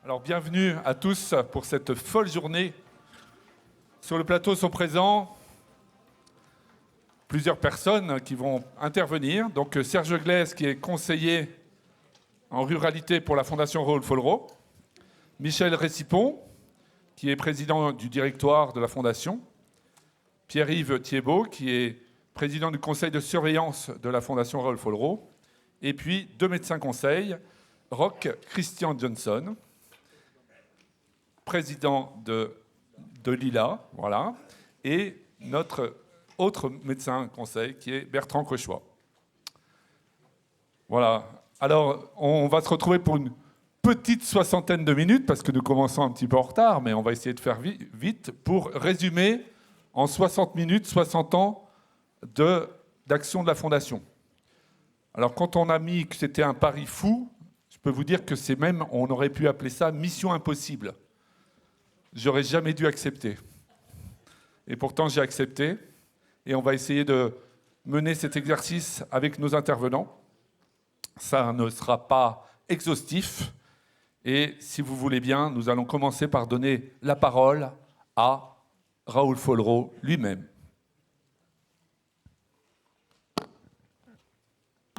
Alors bienvenue à tous pour cette folle journée. Sur le plateau sont présents plusieurs personnes qui vont intervenir. Donc Serge Glaise qui est conseiller en ruralité pour la Fondation Raoul Follereau. Michel Récipon qui est président du directoire de la Fondation. Pierre-Yves Thiebaud qui est président du conseil de surveillance de la Fondation Raoul Follereau. Et puis deux médecins conseils, Roch Christian Johnson, président de Lila, voilà, et notre autre médecin conseil qui est Bertrand Crochois. Voilà. Alors, on va se retrouver pour une petite soixantaine de minutes, parce que nous commençons un petit peu en retard, mais on va essayer de faire vite, pour résumer en 60 minutes, 60 ans d'action de la Fondation. Alors, quand on a mis que c'était un pari fou, je peux vous dire que c'est même, on aurait pu appeler ça mission impossible. J'aurais jamais dû accepter. Et pourtant, j'ai accepté. Et on va essayer de mener cet exercice avec nos intervenants. Ça ne sera pas exhaustif. Et si vous voulez bien, nous allons commencer par donner la parole à Raoul Follereau lui-même.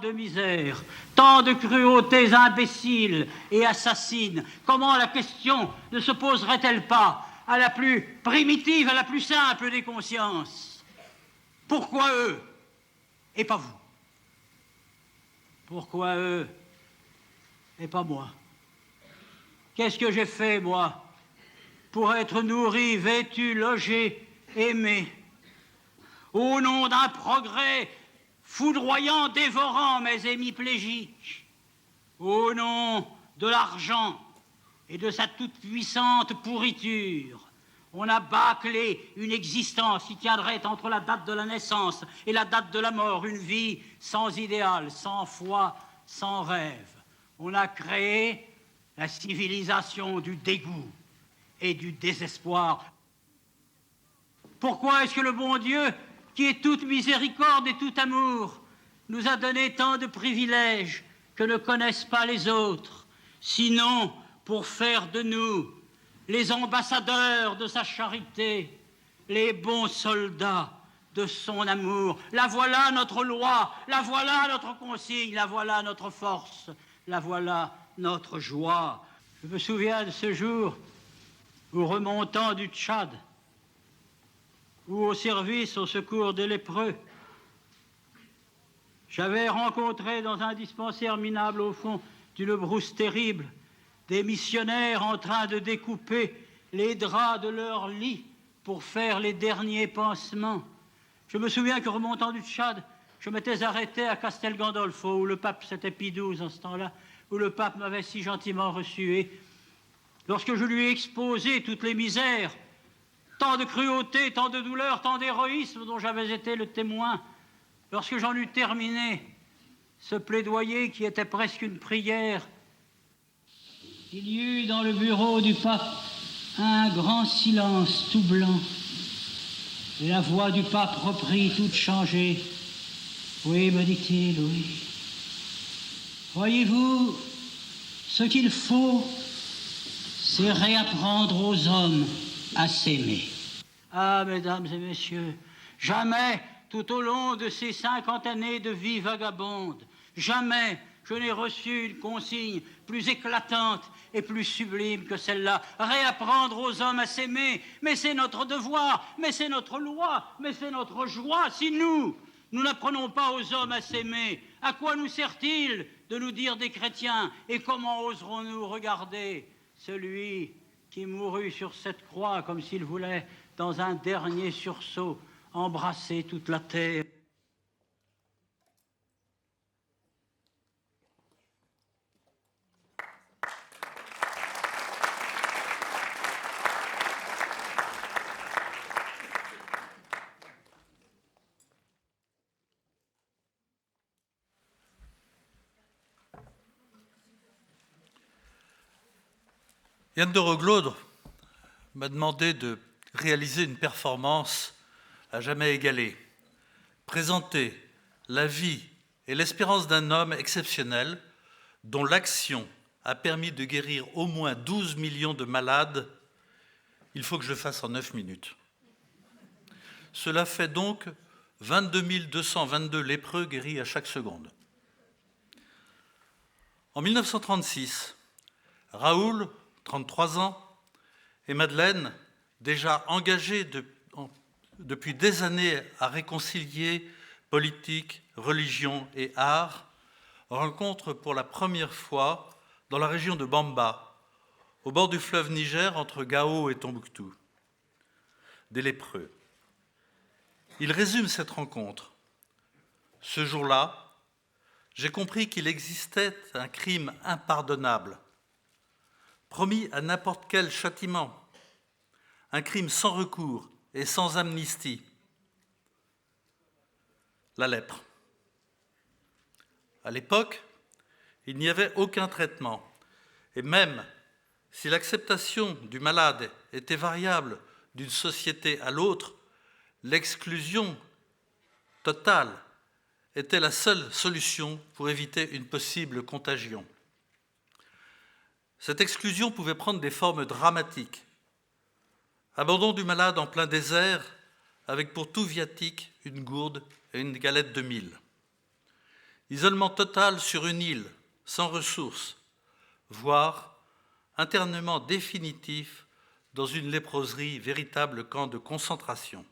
De misère, tant de cruautés imbéciles et assassines, comment la question ne se poserait-elle pas à la plus primitive, à la plus simple des consciences? Pourquoi eux et pas vous? Pourquoi eux et pas moi? Qu'est-ce que j'ai fait, moi, pour être nourri, vêtu, logé, aimé, au nom d'un progrès foudroyant, dévorant mes hémiplégiques, au nom de l'argent et de sa toute-puissante pourriture, on a bâclé une existence qui tiendrait entre la date de la naissance et la date de la mort, une vie sans idéal, sans foi, sans rêve. On a créé la civilisation du dégoût et du désespoir. Pourquoi est-ce que le bon Dieu, qui est toute miséricorde et tout amour, nous a donné tant de privilèges que ne connaissent pas les autres, sinon pour faire de nous les ambassadeurs de sa charité, les bons soldats de son amour. La voilà notre loi, la voilà notre consigne, la voilà notre force, la voilà notre joie. Je me souviens de ce jour où, remontant du Tchad, ou au service au secours des lépreux, j'avais rencontré dans un dispensaire minable au fond d'une brousse terrible des missionnaires en train de découper les draps de leur lit pour faire les derniers pansements. Je me souviens que, remontant du Tchad, je m'étais arrêté à Castel Gandolfo, où le pape, c'était Pie XII en ce temps-là, où le pape m'avait si gentiment reçu. Et lorsque je lui ai exposé toutes les misères, tant de cruauté, tant de douleur, tant d'héroïsme dont j'avais été le témoin, lorsque j'en eus terminé ce plaidoyer qui était presque une prière, il y eut dans le bureau du pape un grand silence tout blanc. Et la voix du pape reprit toute changée. « Oui, me dit-il, oui. Voyez-vous, ce qu'il faut, c'est réapprendre aux hommes à s'aimer. » Ah, mesdames et messieurs, jamais, tout au long de ces 50 années de vie vagabonde, jamais je n'ai reçu une consigne plus éclatante et plus sublime que celle-là. Réapprendre aux hommes à s'aimer, mais c'est notre devoir, mais c'est notre loi, mais c'est notre joie. Si nous n'apprenons pas aux hommes à s'aimer, à quoi nous sert-il de nous dire des chrétiens? Et comment oserons-nous regarder celui qui mourut sur cette croix comme s'il voulait, dans un dernier sursaut, embrasser toute la terre? Yann de Roglaude m'a demandé de réaliser une performance à jamais égalée, présenter la vie et l'espérance d'un homme exceptionnel dont l'action a permis de guérir au moins 12 millions de malades, il faut que je le fasse en 9 minutes. Cela fait donc 22 222 lépreux guéris à chaque seconde. En 1936, Raoul, 33 ans, et Madeleine, déjà engagés depuis des années à réconcilier politique, religion et art, rencontrent pour la première fois dans la région de Bamba, au bord du fleuve Niger entre Gao et Tombouctou, des lépreux. Il résume cette rencontre. Ce jour-là, j'ai compris qu'il existait un crime impardonnable, promis à n'importe quel châtiment, un crime sans recours et sans amnistie, la lèpre. À l'époque, il n'y avait aucun traitement, et même si l'acceptation du malade était variable d'une société à l'autre, l'exclusion totale était la seule solution pour éviter une possible contagion. Cette exclusion pouvait prendre des formes dramatiques. Abandon du malade en plein désert, avec pour tout viatique une gourde et une galette de mil. Isolement total sur une île, sans ressources, voire internement définitif dans une léproserie, véritable camp de concentration.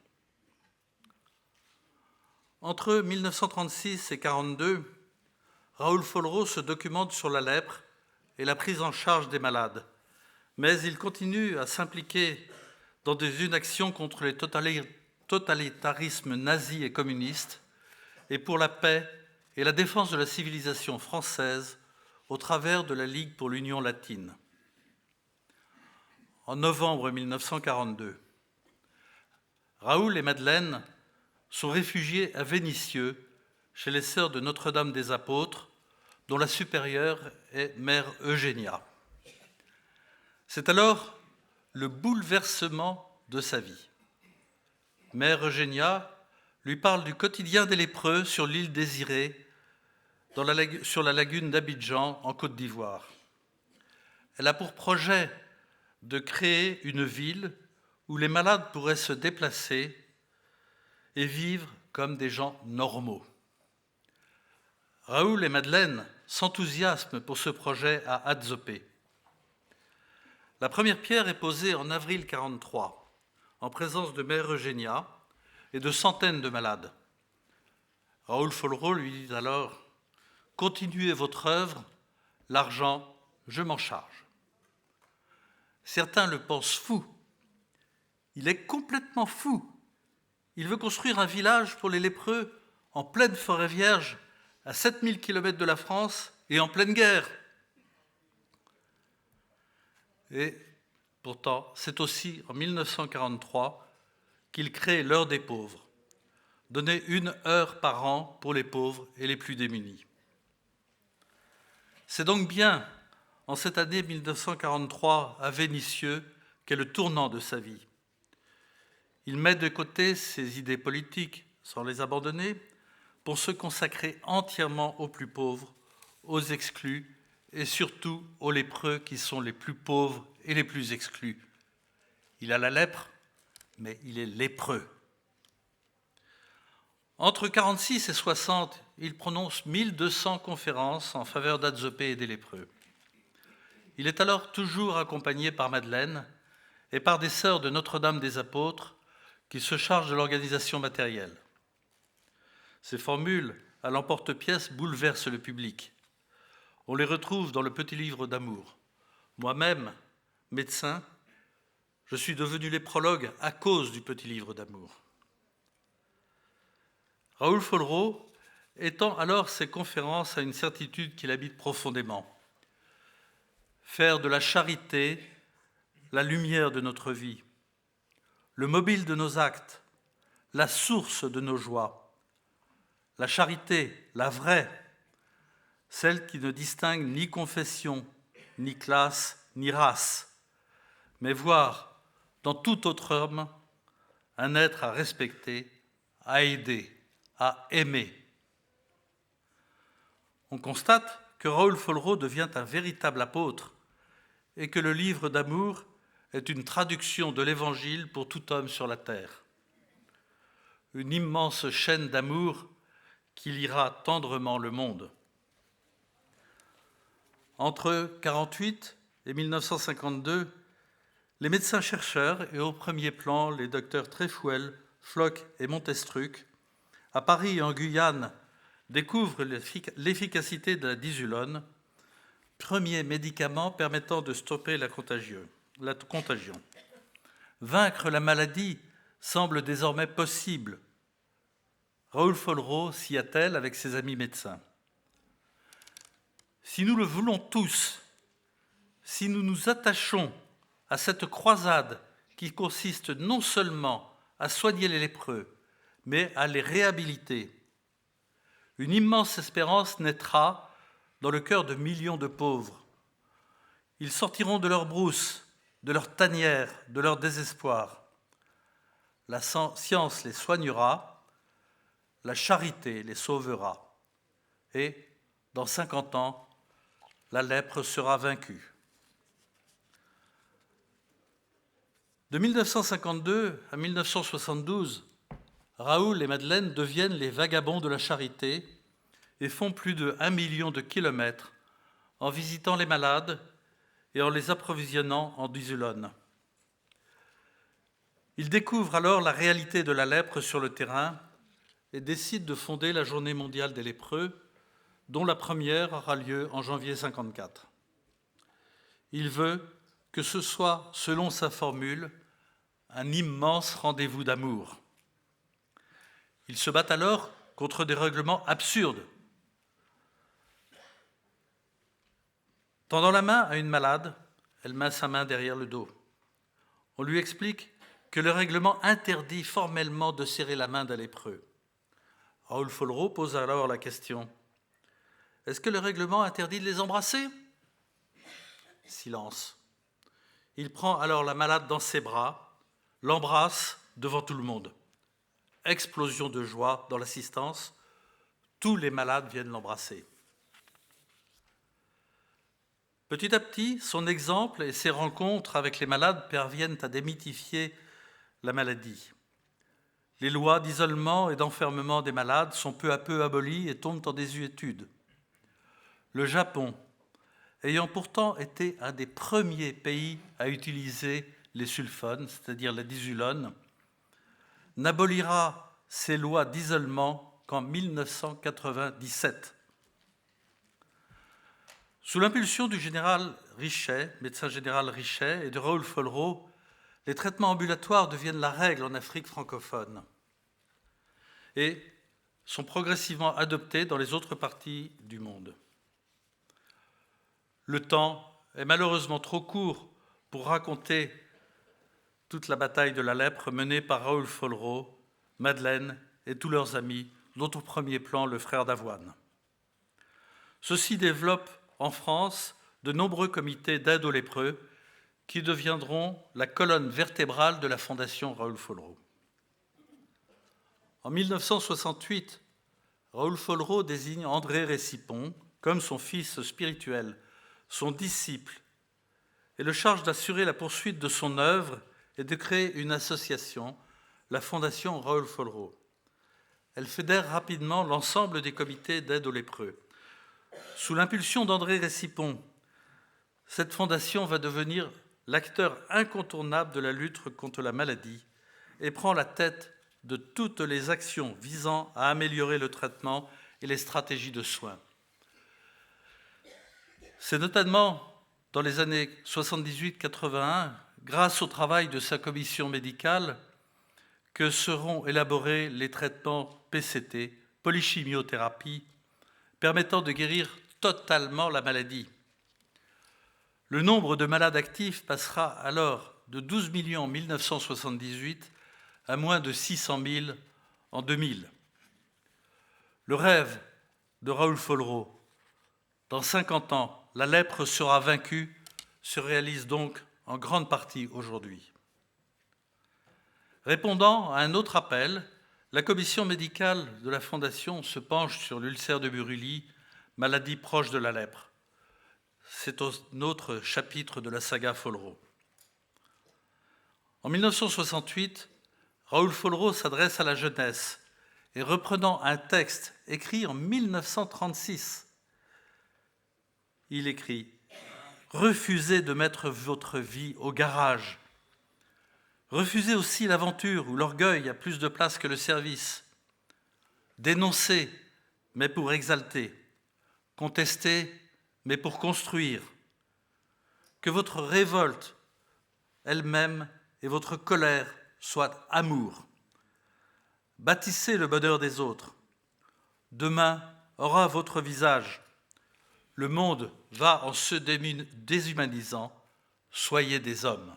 Entre 1936 et 1942, Raoul Follereau se documente sur la lèpre et la prise en charge des malades, mais il continue à s'impliquer dans une action contre les totalitarismes nazis et communistes et pour la paix et la défense de la civilisation française au travers de la Ligue pour l'Union latine. En novembre 1942, Raoul et Madeleine sont réfugiés à Vénissieux, chez les sœurs de Notre-Dame des Apôtres, dont la supérieure est Mère Eugénia. C'est alors le bouleversement de sa vie. Mère Eugénia lui parle du quotidien des lépreux sur l'île Désirée, sur la lagune d'Abidjan, en Côte d'Ivoire. Elle a pour projet de créer une ville où les malades pourraient se déplacer et vivre comme des gens normaux. Raoul et Madeleine s'enthousiasment pour ce projet à Adzopé. La première pierre est posée en avril 1943, en présence de Mère Eugénia et de centaines de malades. Raoul Follereau lui dit alors « Continuez votre œuvre, l'argent, je m'en charge ». Certains le pensent fou. Il est complètement fou. Il veut construire un village pour les lépreux en pleine forêt vierge, à 7000 km de la France et en pleine guerre. Et pourtant, c'est aussi en 1943 qu'il crée l'heure des pauvres, donner 1 heure par an pour les pauvres et les plus démunis. C'est donc bien en cette année 1943 à Vénissieux qu'est le tournant de sa vie. Il met de côté ses idées politiques sans les abandonner pour se consacrer entièrement aux plus pauvres, aux exclus et surtout aux lépreux qui sont les plus pauvres et les plus exclus. Il a la lèpre, mais il est lépreux. Entre 1946 et 1960, il prononce 1200 conférences en faveur d'Adzopé et des lépreux. Il est alors toujours accompagné par Madeleine et par des sœurs de Notre-Dame des Apôtres qui se chargent de l'organisation matérielle. Ces formules à l'emporte-pièce bouleversent le public. On les retrouve dans le Petit livre d'amour. Moi-même, médecin, je suis devenu léprologue à cause du Petit livre d'amour. Raoul Follereau étend alors ses conférences à une certitude qui l'habite profondément. Faire de la charité la lumière de notre vie, le mobile de nos actes, la source de nos joies. La charité, la vraie, celle qui ne distingue ni confession, ni classe, ni race, mais voir dans tout autre homme un être à respecter, à aider, à aimer. On constate que que Raoul Follereau devient un véritable apôtre et que le livre d'amour est une traduction de l'Évangile pour tout homme sur la terre. Une immense chaîne d'amour qui liera tendrement le monde. Entre 1948 et 1952, les médecins-chercheurs, et au premier plan les docteurs Tréfouel, Floch et Montestruc, à Paris et en Guyane, découvrent l'efficacité de la disulone, premier médicament permettant de stopper la contagion. Vaincre la maladie semble désormais possible. Raoul Follereau s'y attelle avec ses amis médecins. Si nous le voulons tous, si nous nous attachons à cette croisade qui consiste non seulement à soigner les lépreux, mais à les réhabiliter, une immense espérance naîtra dans le cœur de millions de pauvres. Ils sortiront de leur brousse, de leur tanière, de leur désespoir. La science les soignera, la charité les sauvera. Et, dans 50 ans, la lèpre sera vaincue. De 1952 à 1972, Raoul et Madeleine deviennent les vagabonds de la charité et font plus de 1 million de kilomètres en visitant les malades et en les approvisionnant en disulone. Ils découvrent alors la réalité de la lèpre sur le terrain et décident de fonder la Journée mondiale des lépreux, dont la première aura lieu en janvier 1954. Il veut que ce soit, selon sa formule, un immense rendez-vous d'amour. Ils se battent alors contre des règlements absurdes. Tendant la main à une malade, elle met sa main derrière le dos. On lui explique que le règlement interdit formellement de serrer la main d'un lépreux. Raoul Follereau pose alors la question : est-ce que le règlement interdit de les embrasser ? Silence. Il prend alors la malade dans ses bras, l'embrasse devant tout le monde. Explosion de joie dans l'assistance. Tous les malades viennent l'embrasser. Petit à petit, son exemple et ses rencontres avec les malades parviennent à démythifier la maladie. Les lois d'isolement et d'enfermement des malades sont peu à peu abolies et tombent en désuétude. Le Japon, ayant pourtant été un des premiers pays à utiliser les sulfones, c'est-à-dire la disulone, n'abolira ces lois d'isolement qu'en 1997. Sous l'impulsion du général Richet, médecin général Richet, et de Raoul Follereau, les traitements ambulatoires deviennent la règle en Afrique francophone et sont progressivement adoptés dans les autres parties du monde. Le temps est malheureusement trop court pour raconter toute la bataille de la lèpre menée par Raoul Follereau, Madeleine et tous leurs amis, dont au premier plan le frère d'Avoine. Ceux-ci développent en France de nombreux comités d'aide aux lépreux qui deviendront la colonne vertébrale de la Fondation Raoul Follereau. En 1968, Raoul Follereau désigne André Récipon comme son fils spirituel, son disciple, et le charge d'assurer la poursuite de son œuvre et de créer une association, la Fondation Raoul Follereau. Elle fédère rapidement l'ensemble des comités d'aide aux lépreux. Sous l'impulsion d'André Récipon, cette fondation va devenir l'acteur incontournable de la lutte contre la maladie et prend la tête de toutes les actions visant à améliorer le traitement et les stratégies de soins. C'est notamment dans les années 78-81, grâce au travail de sa commission médicale, que seront élaborés les traitements PCT, polychimiothérapie, permettant de guérir totalement la maladie. Le nombre de malades actifs passera alors de 12 millions en 1978 à moins de 600 000 en 2000. Le rêve de Raoul Follereau, dans 50 ans, la lèpre sera vaincue, se réalise donc en grande partie aujourd'hui. Répondant à un autre appel, la commission médicale de la Fondation se penche sur l'ulcère de Buruli, maladie proche de la lèpre. C'est un autre chapitre de la saga Follereau. En 1968, Raoul Follereau s'adresse à la jeunesse et reprenant un texte écrit en 1936, il écrit « Refusez de mettre votre vie au garage. Refusez aussi l'aventure où l'orgueil a plus de place que le service. Dénoncez, mais pour exalter. Contestez, mais pour construire. Que votre révolte elle-même et votre colère soient amour. Bâtissez le bonheur des autres. Demain aura votre visage. Le monde va en se déshumanisant. Soyez des hommes. »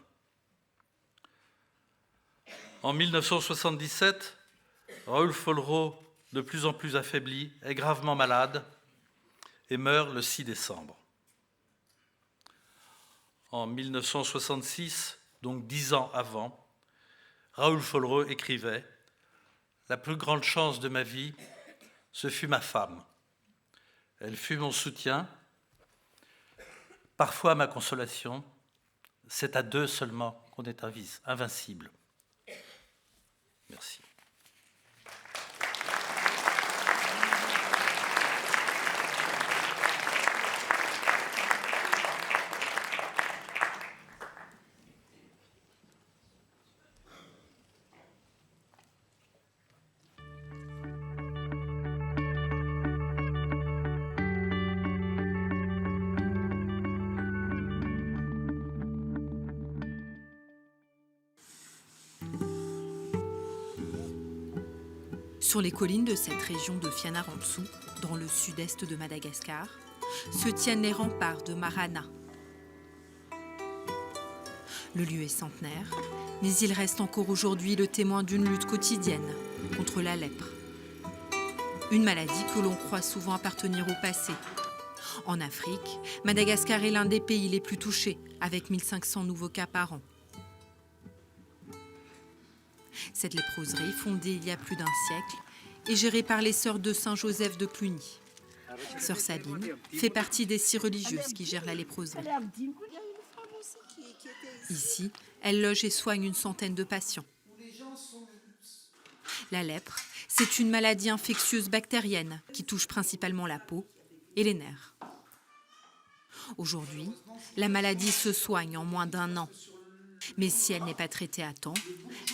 En 1977, Raoul Follereau, de plus en plus affaibli, est gravement malade et meurt le 6 décembre. En 1966, donc 10 ans avant, Raoul Follereau écrivait « La plus grande chance de ma vie, ce fut ma femme. Elle fut mon soutien, parfois ma consolation. C'est à deux seulement qu'on est invincible. » Merci. Sur les collines de cette région de Fianarantsoa, dans le sud-est de Madagascar, se tiennent les remparts de Marana. Le lieu est centenaire, mais il reste encore aujourd'hui le témoin d'une lutte quotidienne contre la lèpre. Une maladie que l'on croit souvent appartenir au passé. En Afrique, Madagascar est l'un des pays les plus touchés, avec 1500 nouveaux cas par an. Cette léproserie, fondée il y a plus d'un siècle, est gérée par les sœurs de Saint-Joseph de Cluny. Sœur Sabine fait partie des 6 religieuses qui gèrent la léproserie. Ici, elle loge et soigne une centaine de patients. La lèpre, c'est une maladie infectieuse bactérienne qui touche principalement la peau et les nerfs. Aujourd'hui, la maladie se soigne en moins d'1 an. Mais si elle n'est pas traitée à temps,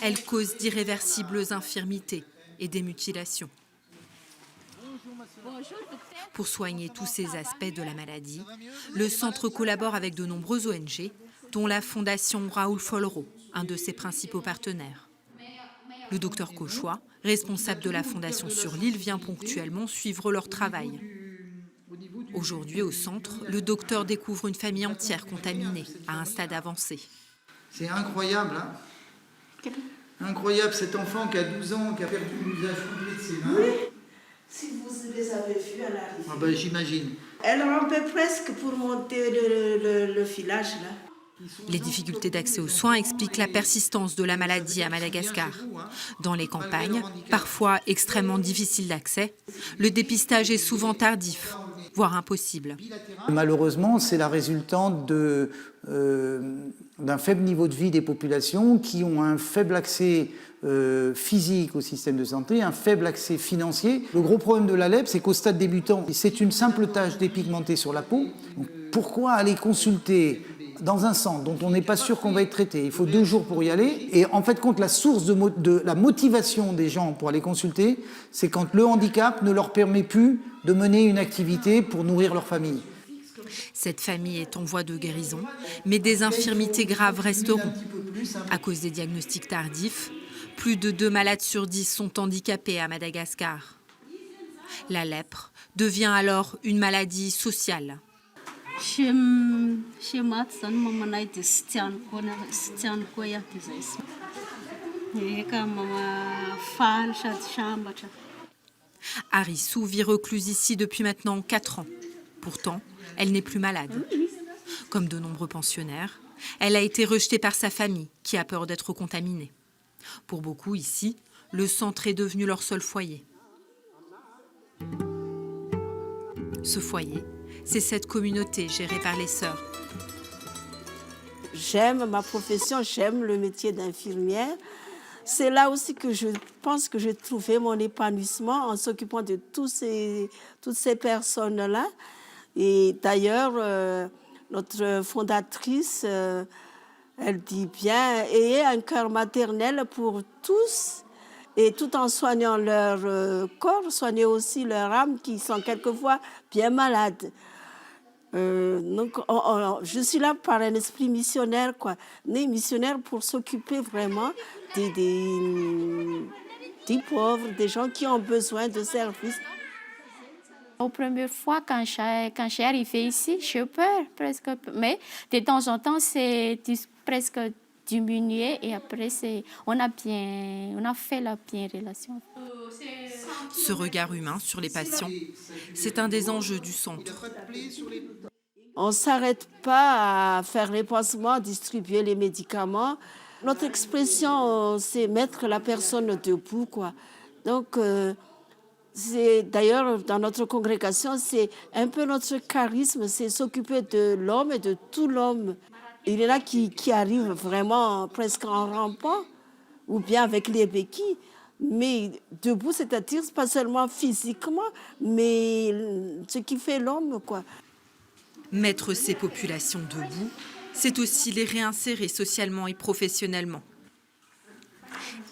elle cause d'irréversibles infirmités et des mutilations. Pour soigner tous ces aspects de la maladie, le centre collabore avec de nombreuses ONG, dont la fondation Raoul Follereau, un de ses principaux partenaires. Le docteur Cauchois, responsable de la fondation sur l'île, vient ponctuellement suivre leur travail. Aujourd'hui, au centre, le docteur découvre une famille entière contaminée, à un stade avancé. C'est incroyable, hein. Incroyable, cet enfant qui a 12 ans, qui a perdu l'usage complet de ses mains. Oui, si vous les avez vus à l'arrivée. Ah ben, j'imagine. Elle rampait presque pour monter le filage, là. Les difficultés d'accès aux soins expliquent la persistance de la maladie à Madagascar. Dans les campagnes, parfois extrêmement difficiles d'accès, le dépistage est souvent tardif, voire impossible. Malheureusement, c'est la résultante d'un faible niveau de vie des populations qui ont un faible accès physique au système de santé, un faible accès financier. Le gros problème de la lèpre, c'est qu'au stade débutant, c'est une simple tache dépigmentée sur la peau. Donc, pourquoi aller consulter dans un centre dont on n'est pas sûr qu'on va être traité? Il faut 2 jours pour y aller. Et en fait, la source de la motivation des gens pour aller consulter, c'est quand le handicap ne leur permet plus de mener une activité pour nourrir leur famille. Cette famille est en voie de guérison, mais des infirmités graves resteront. À cause des diagnostics tardifs, plus de 2 malades sur 10 sont handicapés à Madagascar. La lèpre devient alors une maladie sociale. Arissou vit recluse ici depuis maintenant 4 ans. Pourtant, elle n'est plus malade. Comme de nombreux pensionnaires, elle a été rejetée par sa famille, qui a peur d'être contaminée. Pour beaucoup ici, le centre est devenu leur seul foyer. Ce foyer, c'est cette communauté gérée par les sœurs. J'aime ma profession, j'aime le métier d'infirmière. C'est là aussi que je pense que j'ai trouvé mon épanouissement en s'occupant de toutes ces personnes-là. Et d'ailleurs, notre fondatrice, elle dit bien, ayez un cœur maternel pour tous, et tout en soignant leur corps, soignez aussi leur âme qui sont quelquefois bien malades. Donc, je suis là par un esprit missionnaire, quoi. Né missionnaire pour s'occuper vraiment des pauvres, des gens qui ont besoin de services. La première fois, quand j'ai arrivé ici, j'ai peur presque. Mais de temps en temps, c'est presque diminué et après, on a fait la bien relation. Ce regard humain sur les patients, c'est un des enjeux du centre. On ne s'arrête pas à faire les pansements, distribuer les médicaments. Notre expression, c'est mettre la personne debout, quoi. Donc, d'ailleurs, dans notre congrégation, c'est un peu notre charisme, c'est s'occuper de l'homme et de tout l'homme. Il y en a qui arrivent vraiment presque en rampant, ou bien avec les béquilles. Mais debout, c'est-à-dire pas seulement physiquement, mais ce qui fait l'homme, quoi. Mettre ces populations debout, c'est aussi les réinsérer socialement et professionnellement.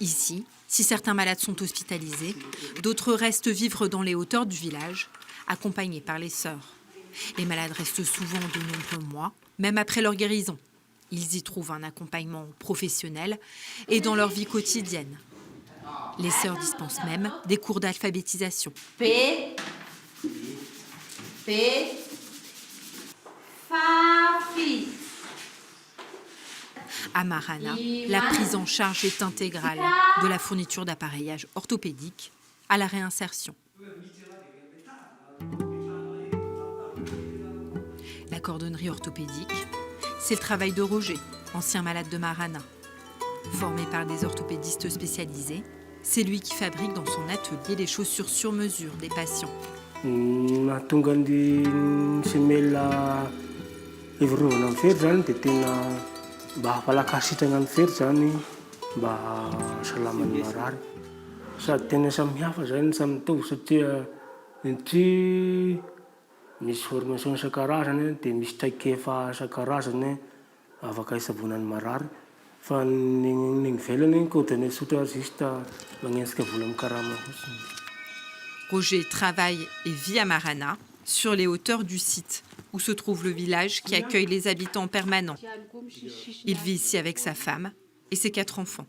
Ici, si certains malades sont hospitalisés, d'autres restent vivre dans les hauteurs du village, accompagnés par les sœurs. Les malades restent souvent de nombreux mois, même après leur guérison. Ils y trouvent un accompagnement professionnel et dans leur vie quotidienne. Les sœurs dispensent même des cours d'alphabétisation. P, Fa, Fi. À Marana, la prise en charge est intégrale, de la fourniture d'appareillage orthopédique à la réinsertion. La cordonnerie orthopédique, c'est le travail de Roger, ancien malade de Marana. Formé par des orthopédistes spécialisés, c'est lui qui fabrique dans son atelier les chaussures sur mesure des patients. Mba hampalakasitrana ny fery zany mba salamany marary sady tena samy hafa zany samy mitovy satria ny misy formation isan-karazany dia misy traikefa isan-karazany afaka hisavonany marary fa ny ivelany kodiny sotra juste magnenjika vola mikarama fotsiny. Roger travaille et vit à Marana, sur les hauteurs du site où se trouve le village qui accueille les habitants permanents. Il vit ici avec sa femme et ses 4 enfants.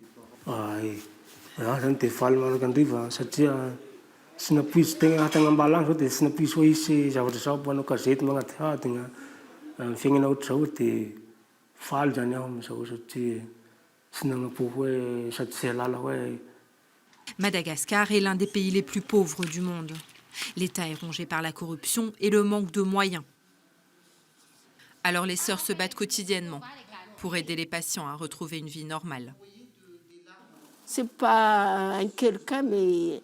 Madagascar est l'un des pays les plus pauvres du monde. L'État est rongé par la corruption et le manque de moyens. Alors les sœurs se battent quotidiennement pour aider les patients à retrouver une vie normale. C'est pas un quelqu'un, mais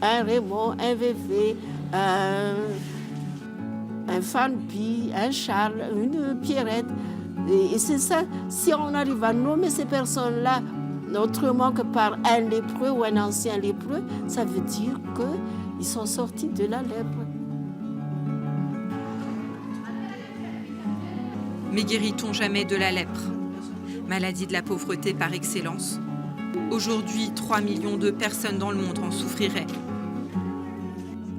un Raymond, un VV, un Fanby, un Charles, une Pierrette. Et c'est ça, si on arrive à nommer ces personnes-là autrement que par un lépreux ou un ancien lépreux, ça veut dire qu'ils sont sortis de la lèpre. Mais guérit-on jamais de la lèpre? Maladie de la pauvreté par excellence. Aujourd'hui, 3 millions de personnes dans le monde en souffriraient.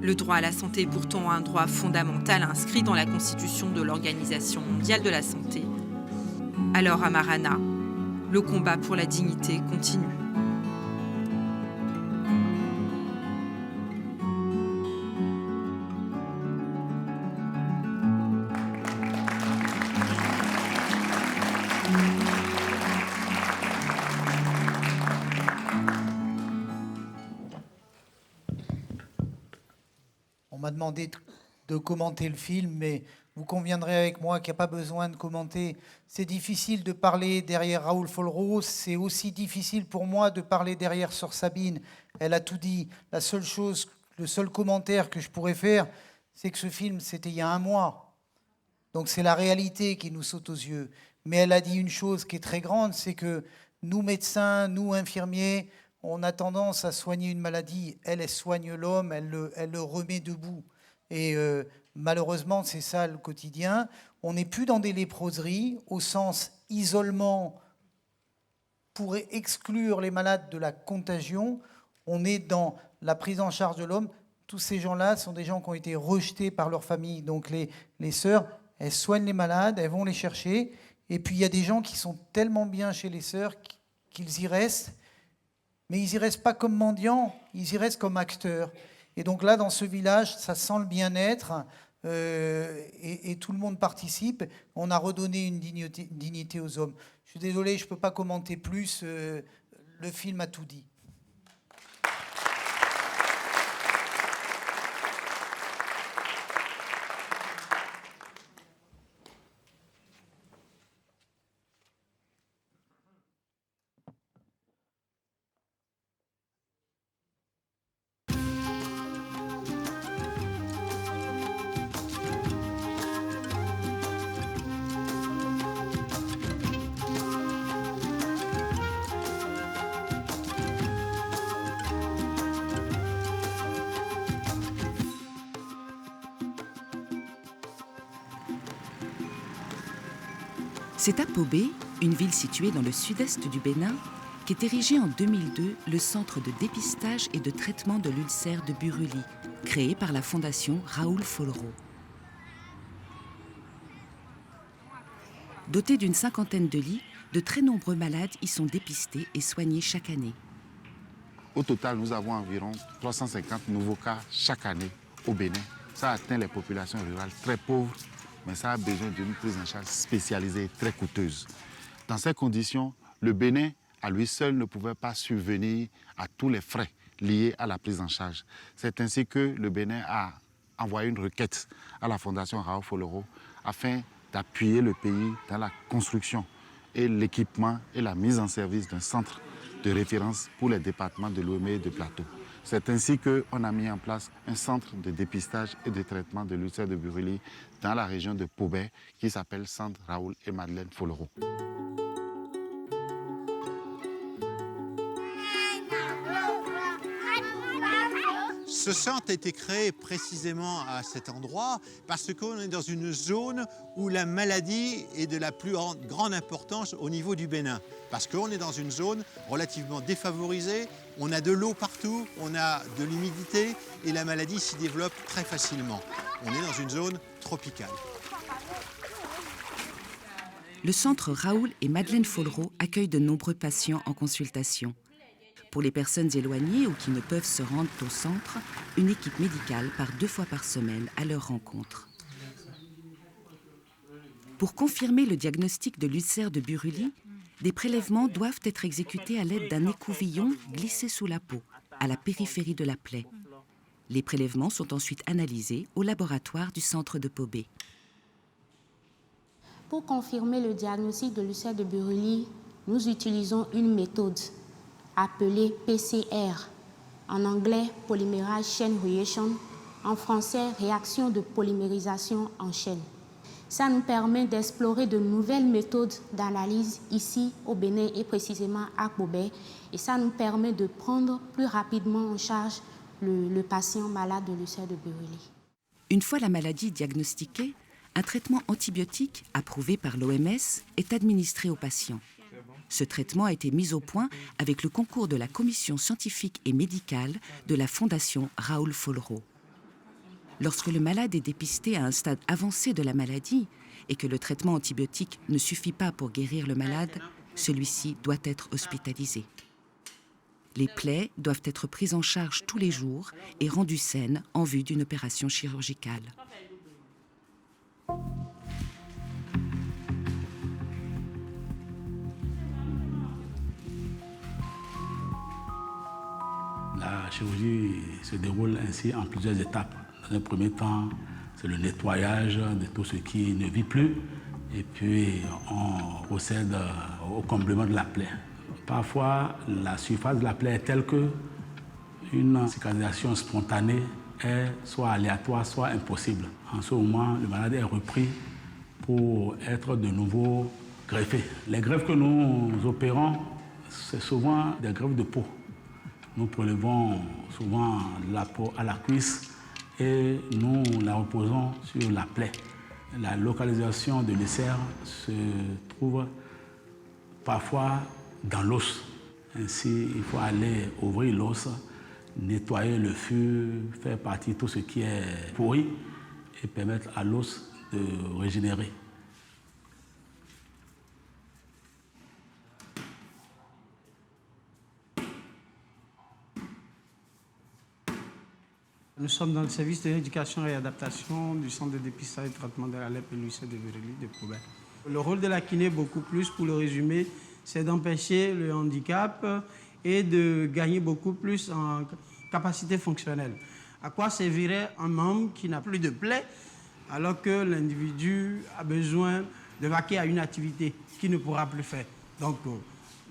Le droit à la santé est pourtant un droit fondamental inscrit dans la Constitution de l'Organisation mondiale de la santé. Alors à Marana, le combat pour la dignité continue. On m'a demandé de commenter le film, mais vous conviendrez avec moi qu'il n'y a pas besoin de commenter. C'est difficile de parler derrière Raoul Follereau, c'est aussi difficile pour moi de parler derrière Sœur Sabine. Elle a tout dit. La seule chose, le seul commentaire que je pourrais faire, c'est que ce film, c'était il y a 1 mois. Donc c'est la réalité qui nous saute aux yeux. Mais elle a dit une chose qui est très grande, c'est que nous médecins, nous infirmiers, on a tendance à soigner une maladie. Elle soigne l'homme, elle le remet debout. Et malheureusement, c'est ça le quotidien. On n'est plus dans des léproseries, au sens isolement pour exclure les malades de la contagion. On est dans la prise en charge de l'homme. Tous ces gens-là sont des gens qui ont été rejetés par leur famille. Donc les sœurs, elles soignent les malades, elles vont les chercher. Et puis il y a des gens qui sont tellement bien chez les sœurs qu'ils y restent. Mais ils y restent pas comme mendiants, ils y restent comme acteurs. Et donc là, dans ce village, ça sent le bien-être et tout le monde participe. On a redonné une dignité aux hommes. Je suis désolé, je ne peux pas commenter plus. Le film a tout dit. C'est à Pobé, une ville située dans le sud-est du Bénin, qu'est érigé en 2002 le centre de dépistage et de traitement de l'ulcère de Buruli, créé par la fondation Raoul Follereau. Doté d'une 50aine de lits, de très nombreux malades y sont dépistés et soignés chaque année. Au total, nous avons environ 350 nouveaux cas chaque année au Bénin. Ça atteint les populations rurales très pauvres, mais ça a besoin d'une prise en charge spécialisée et très coûteuse. Dans ces conditions, le Bénin, à lui seul, ne pouvait pas subvenir à tous les frais liés à la prise en charge. C'est ainsi que le Bénin a envoyé une requête à la Fondation Raoul Follereau afin d'appuyer le pays dans la construction et l'équipement et la mise en service d'un centre de référence pour les départements de Lomé et de Plateau. C'est ainsi qu'on a mis en place un centre de dépistage et de traitement de l'ulcère de Buruli dans la région de Pobé qui s'appelle Centre Raoul et Madeleine Follereau. Ce centre a été créé précisément à cet endroit parce qu'on est dans une zone où la maladie est de la plus grande importance au niveau du Bénin. Parce qu'on est dans une zone relativement défavorisée, on a de l'eau partout, on a de l'humidité et la maladie s'y développe très facilement. On est dans une zone tropicale. Le centre Raoul et Madeleine Follereau accueille de nombreux patients en consultation. Pour les personnes éloignées ou qui ne peuvent se rendre au centre, une équipe médicale part 2 fois par semaine à leur rencontre. Pour confirmer le diagnostic de l'ulcère de Buruli, des prélèvements doivent être exécutés à l'aide d'un écouvillon glissé sous la peau, à la périphérie de la plaie. Les prélèvements sont ensuite analysés au laboratoire du centre de Pobé. Pour confirmer le diagnostic de l'ulcère de Buruli, nous utilisons une méthode appelée PCR, en anglais Polymerase Chain Reaction, en français réaction de polymérisation en chaîne. Ça nous permet d'explorer de nouvelles méthodes d'analyse ici au Bénin et précisément à Pobé, et ça nous permet de prendre plus rapidement en charge le patient malade de l'ulcère de Buruli. Une fois la maladie diagnostiquée, un traitement antibiotique approuvé par l'OMS est administré au patient. Ce traitement a été mis au point avec le concours de la commission scientifique et médicale de la Fondation Raoul Follereau. Lorsque le malade est dépisté à un stade avancé de la maladie et que le traitement antibiotique ne suffit pas pour guérir le malade, celui-ci doit être hospitalisé. Les plaies doivent être prises en charge tous les jours et rendues saines en vue d'une opération chirurgicale. La chirurgie se déroule ainsi en plusieurs étapes. Dans un premier temps, c'est le nettoyage de tout ce qui ne vit plus. Et puis, on procède au comblement de la plaie. Parfois, la surface de la plaie est telle qu'une cicatrisation spontanée est soit aléatoire, soit impossible. En ce moment, le malade est repris pour être de nouveau greffé. Les greffes que nous opérons, c'est souvent des greffes de peau. Nous prélevons souvent la peau à la cuisse et nous la reposons sur la plaie. La localisation de l'ulcère se trouve parfois dans l'os. Ainsi, il faut aller ouvrir l'os, nettoyer le fût, faire partir tout ce qui est pourri et permettre à l'os de régénérer. Nous sommes dans le service de l'éducation et adaptation du centre de dépistage et traitement de la lèpre et l'ulcère de Buruuli de Pobé. Le rôle de la kiné, beaucoup plus, pour le résumer, c'est d'empêcher le handicap et de gagner beaucoup plus en capacité fonctionnelle. À quoi servirait un membre qui n'a plus de plaie alors que l'individu a besoin de vaquer à une activité qu'il ne pourra plus faire? Donc,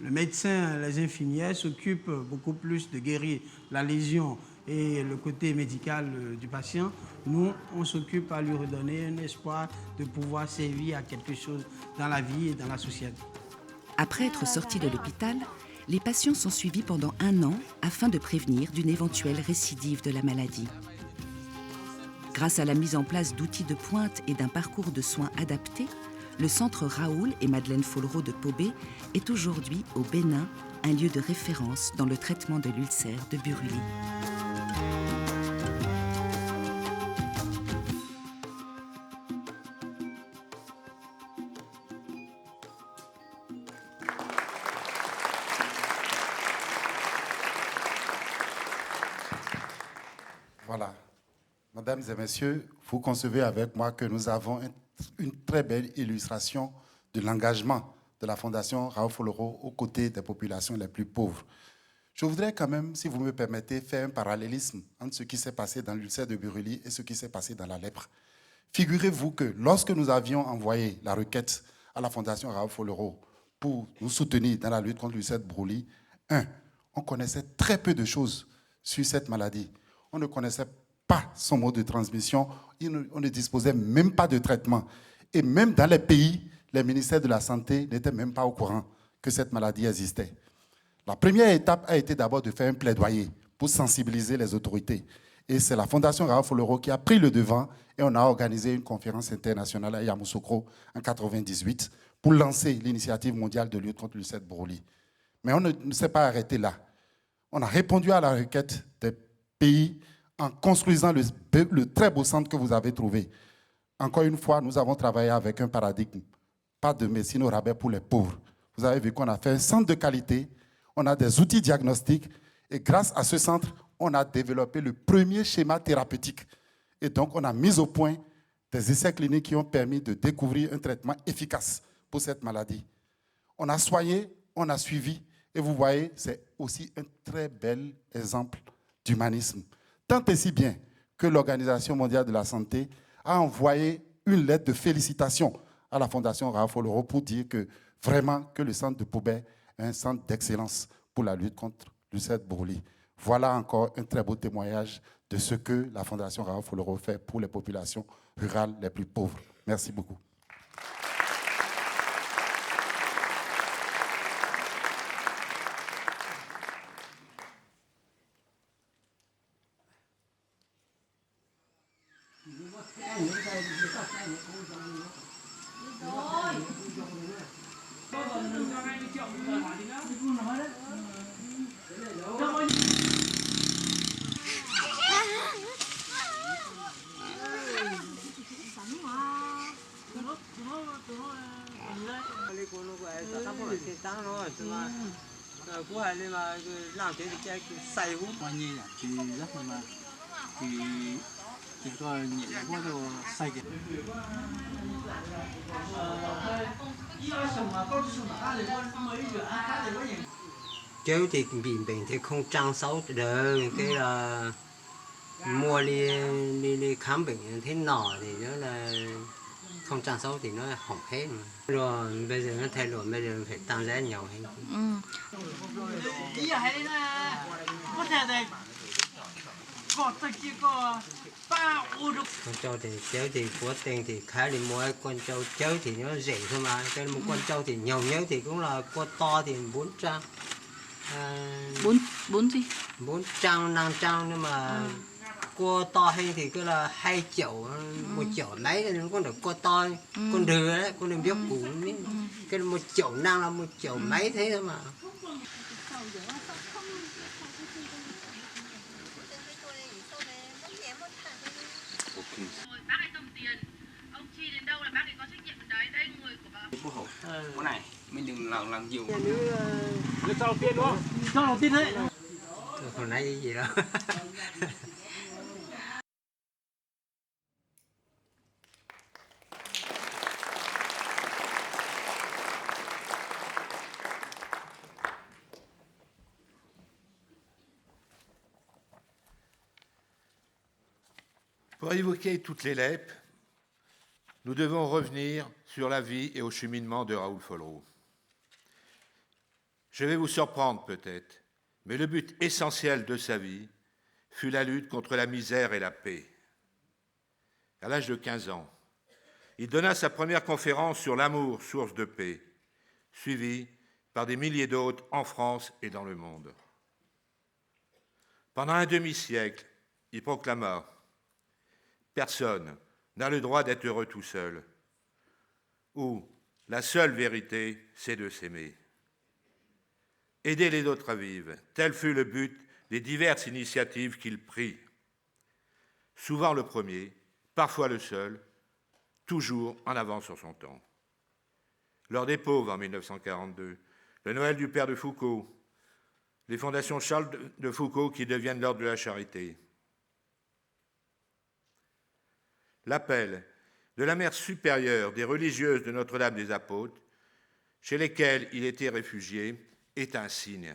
le médecin, les infirmières s'occupent beaucoup plus de guérir la lésion et le côté médical du patient. Nous, on s'occupe à lui redonner un espoir de pouvoir servir à quelque chose dans la vie et dans la société. Après être sortis de l'hôpital, les patients sont suivis pendant 1 an afin de prévenir d'une éventuelle récidive de la maladie. Grâce à la mise en place d'outils de pointe et d'un parcours de soins adapté, le centre Raoul et Madeleine Follereau de Pobé est aujourd'hui au Bénin un lieu de référence dans le traitement de l'ulcère de Buruuli. Voilà. Mesdames et messieurs, vous concevez avec moi que nous avons une très belle illustration de l'engagement de la Fondation Raoul Follereau aux côtés des populations les plus pauvres. Je voudrais quand même, si vous me permettez, faire un parallélisme entre ce qui s'est passé dans l'ulcère de Buruuli et ce qui s'est passé dans la lèpre. Figurez-vous que lorsque nous avions envoyé la requête à la Fondation Raoul Follereau pour nous soutenir dans la lutte contre l'ulcère de Buruuli, on connaissait très peu de choses sur cette maladie. On ne connaissait pas son mode de transmission, on ne disposait même pas de traitement. Et même dans les pays, les ministères de la Santé n'étaient même pas au courant que cette maladie existait. La première étape a été d'abord de faire un plaidoyer pour sensibiliser les autorités. Et c'est la Fondation Raoul Follereau qui a pris le devant et on a organisé une conférence internationale à Yamoussoukro en 1998 pour lancer l'initiative mondiale de lutte contre l'ulcère de Buruuli. Mais on ne s'est pas arrêté là. On a répondu à la requête des pays en construisant le très beau centre que vous avez trouvé. Encore une fois, nous avons travaillé avec un paradigme. Pas de médecine au rabais pour les pauvres. Vous avez vu qu'on a fait un centre de qualité, on a des outils diagnostiques et grâce à ce centre, on a développé le premier schéma thérapeutique. Et donc, on a mis au point des essais cliniques qui ont permis de découvrir un traitement efficace pour cette maladie. On a soigné, on a suivi et vous voyez, c'est aussi un très bel exemple d'humanisme. Tant et si bien que l'Organisation mondiale de la santé a envoyé une lettre de félicitations à la Fondation Raoul Follereau pour dire que vraiment que le centre de Pobé est un centre d'excellence pour la lutte contre l'ulcère de Buruuli. Voilà encore un très beau témoignage de ce que la Fondation Raoul Follereau fait pour les populations rurales les plus pauvres. Merci beaucoup. Chứ thì bị bệnh thì không chăm sóc được, cái là mua đi khám bệnh thế nọ thì nó là không chăm sóc thì nó hỏng hết mà. Rồi bây giờ nó thay đổi, bây giờ phải tăng giá nhiều hơn. Con trâu thì chéo thì của tiền thì khá là mua, con trâu chéo thì nó rẻ thôi mà. Cái một con trâu thì nhiều nhất thì cũng là con to thì 400. 4 gì? 400, 500 nhưng mà cua to hay thì cứ là 2 triệu, 1 triệu mấy thì nó còn được cua to. Con đừa đấy, con đừa biết củ cái 1 triệu năng là 1 triệu mấy thế thôi mà. Bác ấy cầm tiền, ông chi đến đâu là bác ấy có trách nhiệm đấy, đây người của bác. Bố hổ, bố này, mình đừng làm nhiều. Cho đầu tiên đúng không? Cho đầu tiên đấy. Còn nãy gì đâu. Pour évoquer toutes les LEP, nous devons revenir sur la vie et au cheminement de Raoul Follereau. Je vais vous surprendre peut-être, mais le but essentiel de sa vie fut la lutte contre la misère et la paix. À l'âge de 15 ans, il donna sa première conférence sur l'amour, source de paix, suivie par des milliers d'autres en France et dans le monde. Pendant un demi-siècle, il proclama « Personne n'a le droit d'être heureux tout seul » ou « La seule vérité, c'est de s'aimer ». Aider les autres à vivre, tel fut le but des diverses initiatives qu'il prit. Souvent le premier, parfois le seul, toujours en avance sur son temps. L'Heure des pauvres en 1942, le Noël du Père de Foucault, les fondations Charles de Foucault qui deviennent l'Ordre de la Charité. L'appel de la mère supérieure des religieuses de Notre-Dame des Apôtres, chez lesquelles il était réfugié, est un signe.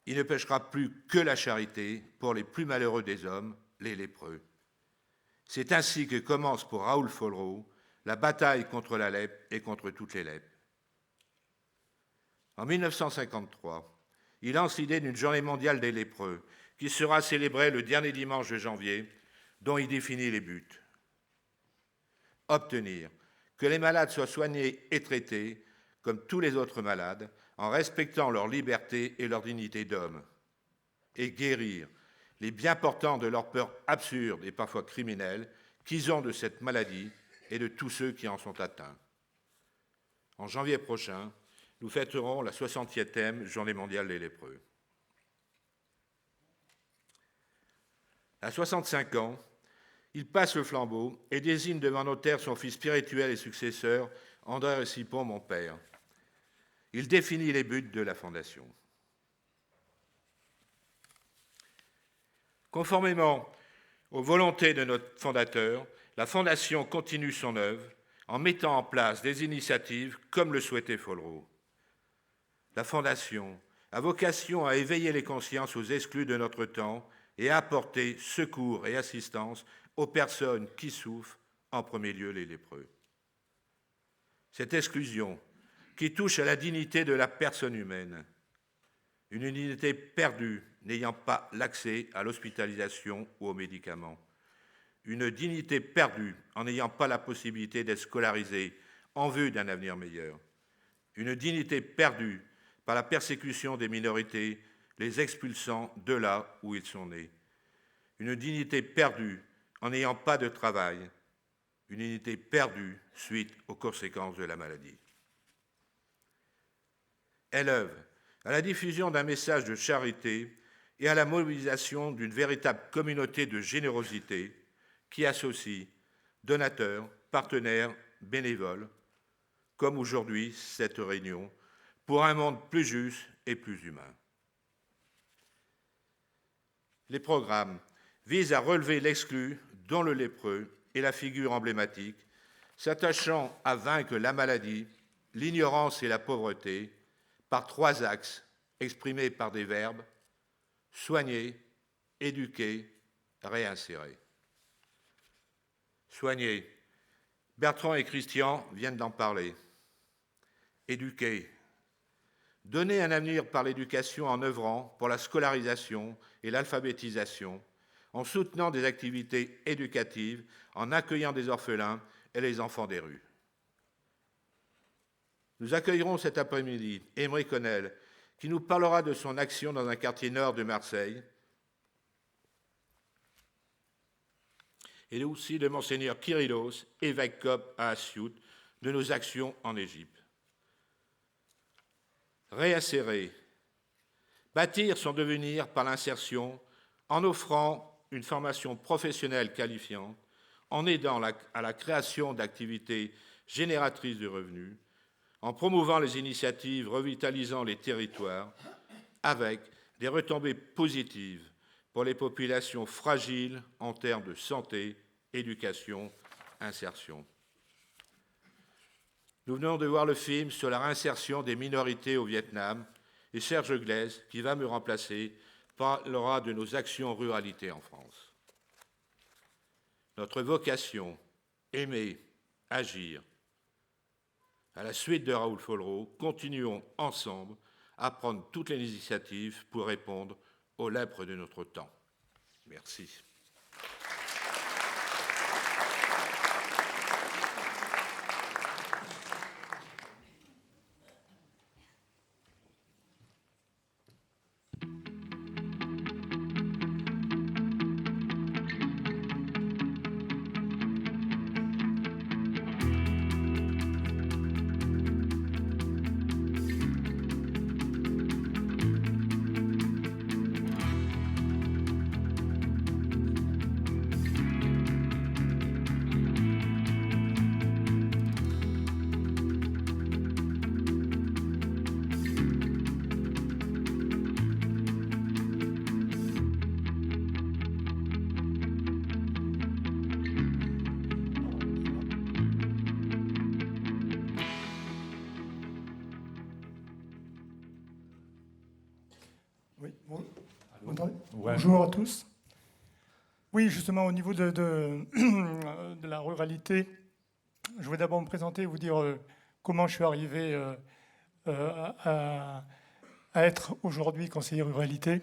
Il ne pêchera plus que la charité pour les plus malheureux des hommes, les lépreux. C'est ainsi que commence pour Raoul Follereau la bataille contre la lèpre et contre toutes les lèpres. En 1953, il lance l'idée d'une journée mondiale des lépreux, qui sera célébrée le dernier dimanche de janvier, dont il définit les buts. Obtenir que les malades soient soignés et traités comme tous les autres malades, en respectant leur liberté et leur dignité d'homme, et guérir les bien portants de leur peur absurde et parfois criminelle qu'ils ont de cette maladie et de tous ceux qui en sont atteints. En janvier prochain, nous fêterons la 60e Journée mondiale des lépreux. À 65 ans, il passe le flambeau et désigne devant notaire son fils spirituel et successeur, André Récipon, mon père. Il définit les buts de la Fondation. Conformément aux volontés de notre fondateur, la Fondation continue son œuvre en mettant en place des initiatives comme le souhaitait Follereau. La Fondation a vocation à éveiller les consciences aux exclus de notre temps et à apporter secours et assistance aux personnes qui souffrent, en premier lieu les lépreux. Cette exclusion, qui touche à la dignité de la personne humaine, une dignité perdue n'ayant pas l'accès à l'hospitalisation ou aux médicaments, une dignité perdue en n'ayant pas la possibilité d'être scolarisé en vue d'un avenir meilleur, une dignité perdue par la persécution des minorités, les expulsant de là où ils sont nés, une dignité perdue en n'ayant pas de travail, une dignité perdue suite aux conséquences de la maladie. Elle œuvre à la diffusion d'un message de charité et à la mobilisation d'une véritable communauté de générosité qui associe donateurs, partenaires, bénévoles, comme aujourd'hui cette réunion, pour un monde plus juste et plus humain. Les programmes visent à relever l'exclu, dont le lépreux est la figure emblématique, s'attachant à vaincre la maladie, l'ignorance et la pauvreté, par 3 axes exprimés par des verbes: soigner, éduquer, réinsérer. Soigner, Bertrand et Christian viennent d'en parler. Éduquer, donner un avenir par l'éducation en œuvrant pour la scolarisation et l'alphabétisation, en soutenant des activités éducatives, en accueillant des orphelins et les enfants des rues. Nous accueillerons cet après-midi Aymeric Connel, qui nous parlera de son action dans un quartier nord de Marseille, et aussi de Monseigneur Kyrillos, évêque copte à Assiout, de nos actions en Égypte. Réinsérer, bâtir son devenir par l'insertion, en offrant une formation professionnelle qualifiante, en aidant à la création d'activités génératrices de revenus, en promouvant les initiatives revitalisant les territoires, avec des retombées positives pour les populations fragiles en termes de santé, éducation, insertion. Nous venons de voir le film sur la réinsertion des minorités au Vietnam et Serge Glaise, qui va me remplacer, parlera de nos actions ruralité en France. Notre vocation, aimer, agir. À la suite de Raoul Follereau, continuons ensemble à prendre toutes les initiatives pour répondre aux lèpres de notre temps. Merci. Bonjour à tous. Oui, justement, au niveau de la ruralité, je voudrais d'abord me présenter et vous dire comment je suis arrivé à être aujourd'hui conseiller ruralité.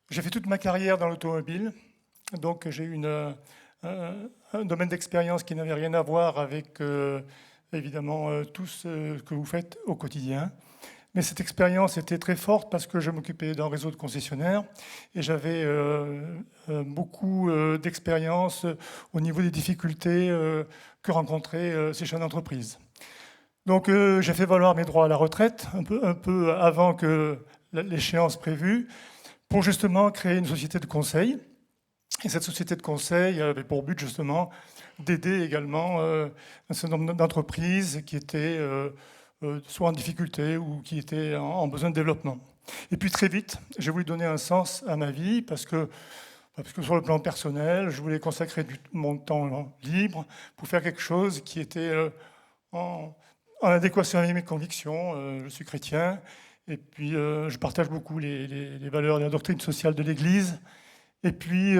J'ai fait toute ma carrière dans l'automobile, donc j'ai eu un domaine d'expérience qui n'avait rien à voir avec, évidemment, tout ce que vous faites au quotidien. Mais cette expérience était très forte parce que je m'occupais d'un réseau de concessionnaires et j'avais beaucoup d'expérience au niveau des difficultés que rencontraient ces chefs d'entreprise. Donc j'ai fait valoir mes droits à la retraite un peu avant que l'échéance prévue pour justement créer une société de conseil. Et cette société de conseil avait pour but justement d'aider également un certain nombre d'entreprises qui étaient soit en difficulté ou qui étaient en besoin de développement. Et puis très vite, j'ai voulu donner un sens à ma vie parce que sur le plan personnel, je voulais consacrer mon temps libre pour faire quelque chose qui était en adéquation avec mes convictions. Je suis chrétien et puis je partage beaucoup les valeurs de la doctrine sociale de l'Église. Et puis,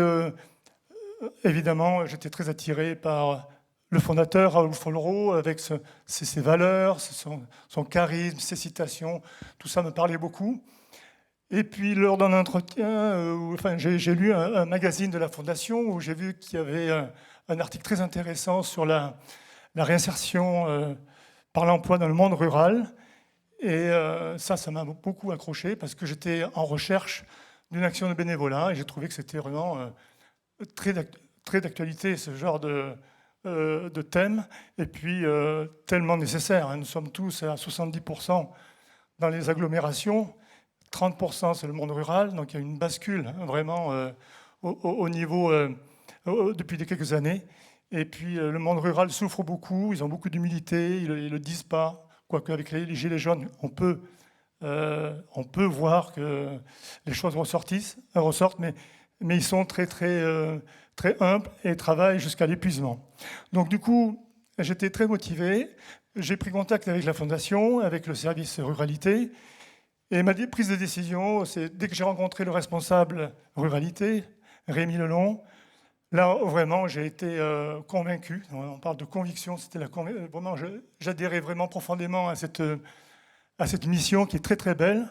évidemment, j'étais très attiré par le fondateur, Raoul Follereau, avec ses valeurs, son charisme, ses citations, tout ça me parlait beaucoup. Et puis, lors d'un entretien, j'ai lu un magazine de la Fondation où j'ai vu qu'il y avait un article très intéressant sur la réinsertion par l'emploi dans le monde rural. Et ça m'a beaucoup accroché parce que j'étais en recherche d'une action de bénévolat et j'ai trouvé que c'était vraiment très d'actualité, ce genre de thème, et puis tellement nécessaire. Nous sommes tous à 70% dans les agglomérations, 30% c'est le monde rural, donc il y a une bascule vraiment au niveau depuis quelques années. Et puis le monde rural souffre beaucoup, ils ont beaucoup d'humilité, ils ne le disent pas, quoique avec les Gilets jaunes, on peut voir que les choses ressortent, mais ils sont très humbles et travaillent jusqu'à l'épuisement. Donc du coup, j'étais très motivé. J'ai pris contact avec la Fondation, avec le service ruralité. Et ma prise de décision, c'est dès que j'ai rencontré le responsable ruralité, Rémi Lelon, là, vraiment, j'ai été convaincu. On parle de conviction. Vraiment, j'adhérais vraiment profondément à cette mission qui est très, très belle,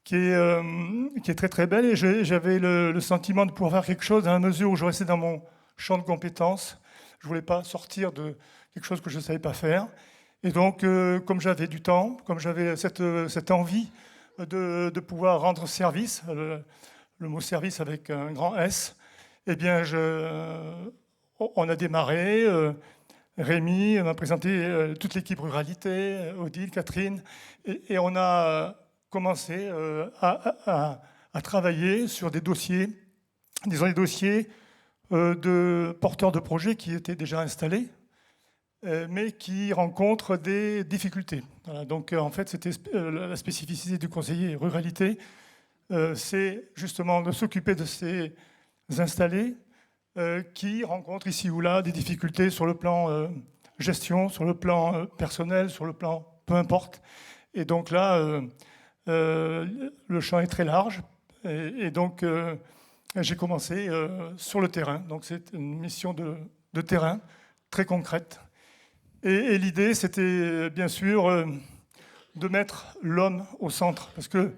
qui est très très belle, et j'avais le sentiment de pouvoir faire quelque chose à la mesure où je restais dans mon champ de compétences. Je ne voulais pas sortir de quelque chose que je ne savais pas faire. Et donc, comme j'avais du temps, comme j'avais cette envie de pouvoir rendre service, le mot service avec un grand S, eh bien, on a démarré. Rémi m'a présenté toute l'équipe ruralité, Odile, Catherine, et on a commencé à travailler sur des dossiers, disons des dossiers de porteurs de projets qui étaient déjà installés, mais qui rencontrent des difficultés. Voilà, donc en fait, c'était la spécificité du conseiller ruralité, c'est justement de s'occuper de ces installés qui rencontrent ici ou là des difficultés sur le plan gestion, sur le plan personnel, sur le plan peu importe. Et donc là, le champ est très large. Et donc, j'ai commencé sur le terrain. Donc c'est une mission de terrain très concrète. Et l'idée, c'était bien sûr de mettre l'homme au centre. Parce que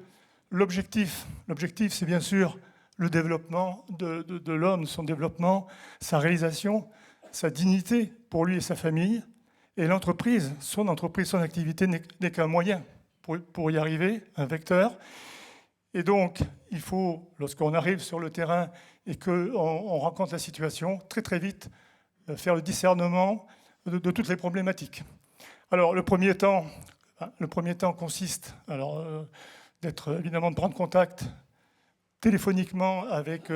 l'objectif, c'est bien sûr le développement de l'homme, son développement, sa réalisation, sa dignité pour lui et sa famille. Et l'entreprise, son activité n'est qu'un moyen pour y arriver, un vecteur. Et donc, il faut, lorsqu'on arrive sur le terrain et qu'on rencontre la situation, très très vite, faire le discernement de toutes les problématiques. Alors, le premier temps consiste évidemment de prendre contact téléphoniquement avec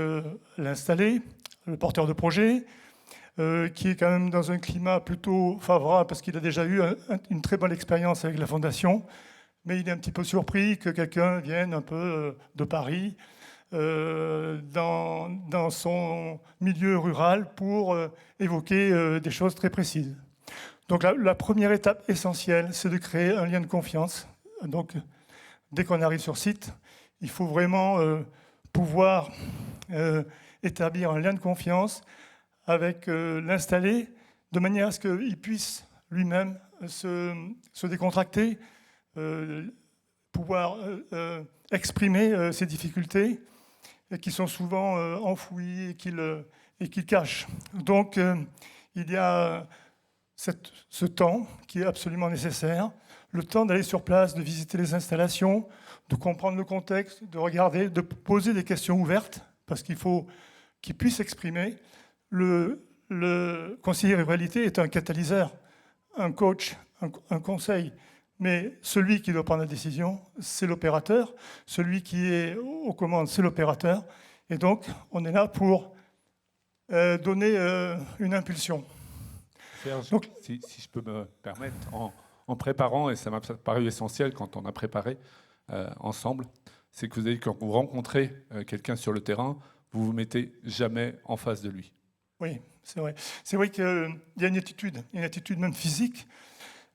l'installé, le porteur de projet, qui est quand même dans un climat plutôt favorable parce qu'il a déjà eu une très bonne expérience avec la Fondation, mais il est un petit peu surpris que quelqu'un vienne un peu de Paris, dans son milieu rural pour évoquer des choses très précises. Donc la première étape essentielle, c'est de créer un lien de confiance. Donc dès qu'on arrive sur site, il faut vraiment pouvoir établir un lien de confiance avec l'installé, de manière à ce qu'il puisse lui-même se décontracter, pouvoir exprimer ses difficultés, qui sont souvent enfouies et qu'il cache. Donc il y a ce temps qui est absolument nécessaire, le temps d'aller sur place, de visiter les installations, de comprendre le contexte, de regarder, de poser des questions ouvertes, parce qu'il faut qu'il puisse exprimer. Le conseiller ruralité est un catalyseur, un coach, un conseil, mais celui qui doit prendre la décision, c'est l'opérateur. Celui qui est aux commandes, c'est l'opérateur. Et donc, on est là pour donner une impulsion. Serge, donc, si je peux me permettre, en préparant, et ça m'a paru essentiel quand on a préparé ensemble, c'est que vous avez dit, quand vous rencontrez quelqu'un sur le terrain, vous ne vous mettez jamais en face de lui. Oui, c'est vrai. C'est vrai qu'il y a une attitude même physique,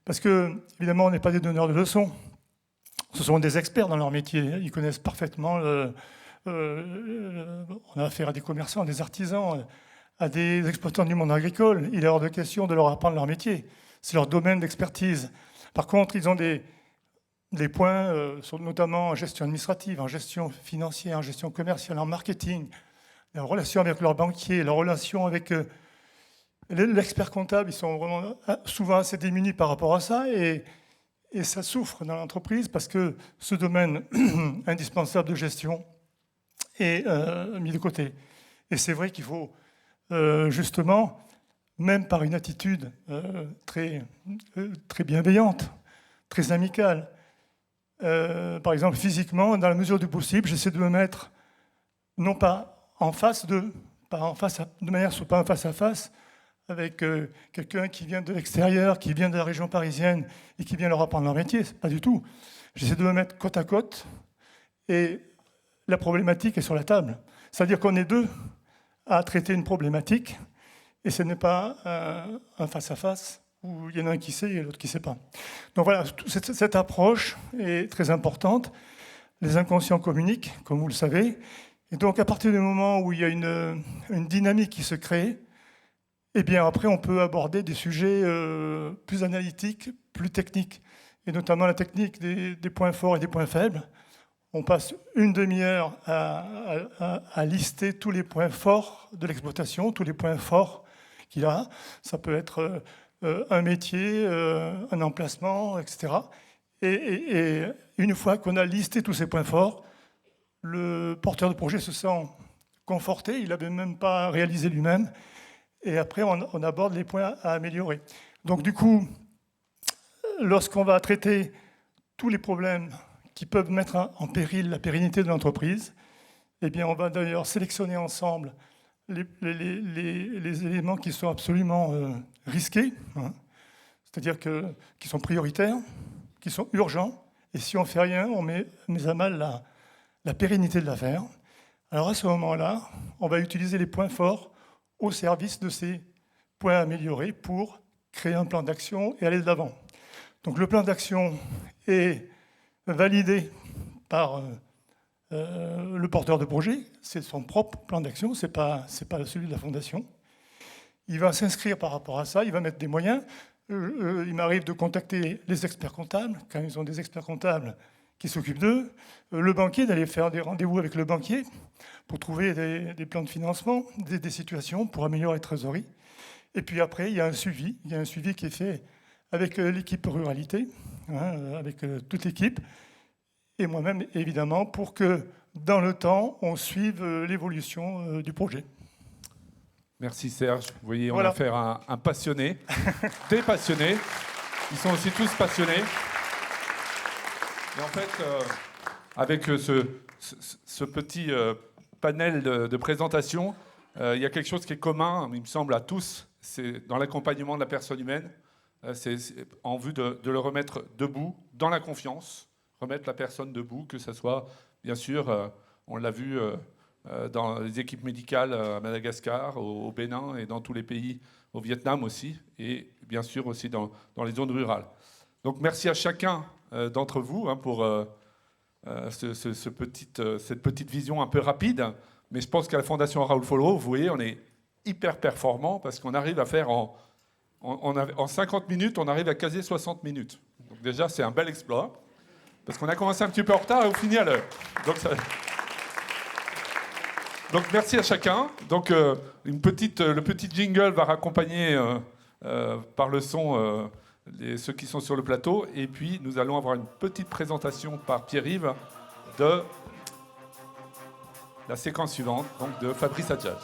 parce que, évidemment, on n'est pas des donneurs de leçons. Ce sont des experts dans leur métier. Ils connaissent parfaitement. On a affaire à des commerçants, à des artisans, à des exploitants du monde agricole. Il est hors de question de leur apprendre leur métier. C'est leur domaine d'expertise. Par contre, ils ont des points, notamment en gestion administrative, en gestion financière, en gestion commerciale, en marketing, en relation avec leurs banquiers, leur relation avec l'expert comptable. Ils sont vraiment souvent assez démunis par rapport à ça, et ça souffre dans l'entreprise parce que ce domaine indispensable de gestion est mis de côté. Et c'est vrai qu'il faut justement, même par une attitude très bienveillante, très amicale, par exemple physiquement, dans la mesure du possible, j'essaie de me mettre non pas en face de manière pas en face à face avec quelqu'un qui vient de l'extérieur, qui vient de la région parisienne et qui vient leur apprendre leur métier. Pas du tout. J'essaie de me mettre côte à côte et la problématique est sur la table. C'est-à-dire qu'on est deux à traiter une problématique et ce n'est pas un face à face où il y en a un qui sait et l'autre qui ne sait pas. Donc voilà, cette approche est très importante. Les inconscients communiquent, comme vous le savez. Et donc, à partir du moment où il y a une dynamique qui se crée, eh bien, après, on peut aborder des sujets plus analytiques, plus techniques, et notamment la technique des points forts et des points faibles. On passe une demi-heure à lister tous les points forts de l'exploitation, tous les points forts qu'il a. Ça peut être un métier, un emplacement, etc. Et une fois qu'on a listé tous ces points forts, le porteur de projet se sent conforté, il n'avait même pas réalisé lui-même. Et après, on aborde les points à améliorer. Donc du coup, lorsqu'on va traiter tous les problèmes qui peuvent mettre en péril la pérennité de l'entreprise, eh bien, on va d'ailleurs sélectionner ensemble les éléments qui sont absolument risqués, hein, c'est-à-dire qui sont prioritaires, qui sont urgents, et si on ne fait rien, on met à mal la pérennité de l'affaire. Alors à ce moment-là, on va utiliser les points forts au service de ces points améliorés pour créer un plan d'action et aller de l'avant. Donc le plan d'action est validé par le porteur de projet, c'est son propre plan d'action, c'est pas celui de la fondation. Il va s'inscrire par rapport à ça, il va mettre des moyens. Il m'arrive de contacter les experts comptables, quand ils ont des experts comptables qui s'occupent d'eux, le banquier, d'aller faire des rendez-vous avec le banquier pour trouver des plans de financement, des situations pour améliorer la trésorerie. Et puis après, il y a un suivi qui est fait avec l'équipe ruralité, hein, avec toute l'équipe, et moi-même, évidemment, pour que, dans le temps, on suive l'évolution du projet. Merci Serge. Vous voyez, on Voilà. a affaire à un passionné, des passionnés. Ils sont aussi tous passionnés. Et en fait, avec ce petit panel de présentation, il y a quelque chose qui est commun, il me semble, à tous. C'est dans l'accompagnement de la personne humaine. C'est en vue de le remettre debout, dans la confiance, remettre la personne debout, que ce soit, bien sûr, on l'a vu dans les équipes médicales à Madagascar, au Bénin et dans tous les pays, au Vietnam aussi, et bien sûr aussi dans les zones rurales. Donc merci à chacun d'entre vous hein, pour cette petite vision un peu rapide, mais je pense qu'à la Fondation Raoul Follereau, vous voyez, on est hyper performant parce qu'on arrive à faire en 50 minutes, on arrive à caser 60 minutes. Donc déjà, c'est un bel exploit, parce qu'on a commencé un petit peu en retard et on finit à l'heure. Donc merci à chacun. Donc le petit jingle va raccompagner par le son ceux qui sont sur le plateau. Et puis nous allons avoir une petite présentation par Pierre-Yves de la séquence suivante, donc de Fabrice Adjadj.